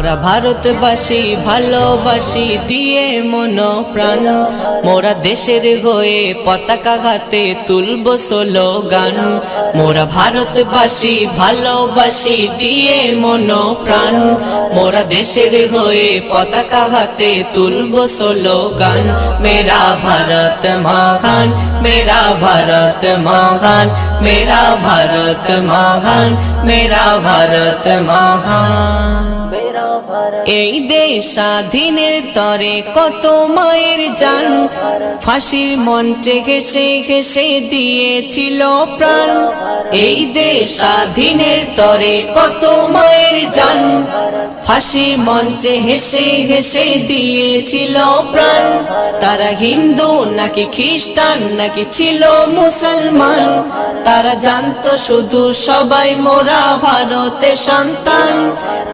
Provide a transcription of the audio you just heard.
মোরা ভারতবাসী ভালোবাসি দিয়ে মন প্রাণ, মোরা দেশের হয়ে পতাকা হাতে তুলব স্লোগান। মোরা ভারতবাসী ভালোবাসি দিয়ে মন প্রাণ, মোরা দেশের হয়ে পতাকা হাতে তুলব স্লোগান। মেরা ভারত মহান, মেরা ভারত মহান, মেরা ভারত মহান, মেরা ভারত মহান। এই দেশ স্বাধীনের তরে কত মায়ের জান, ফাঁসির মঞ্চে ঘেসে ঘেসে দিয়েছিল প্রাণ। এই দেশ স্বাধীনের তরে কত মায়ের জান, ফাঁসির মঞ্চে হেসে হেসে দিয়েছিল প্রাণ। তারা হিন্দু নাকি খ্রিস্টান নাকি ছিল মুসলমান, তারা জানতো শুধু সবাই মোরা ভারতের সন্তান।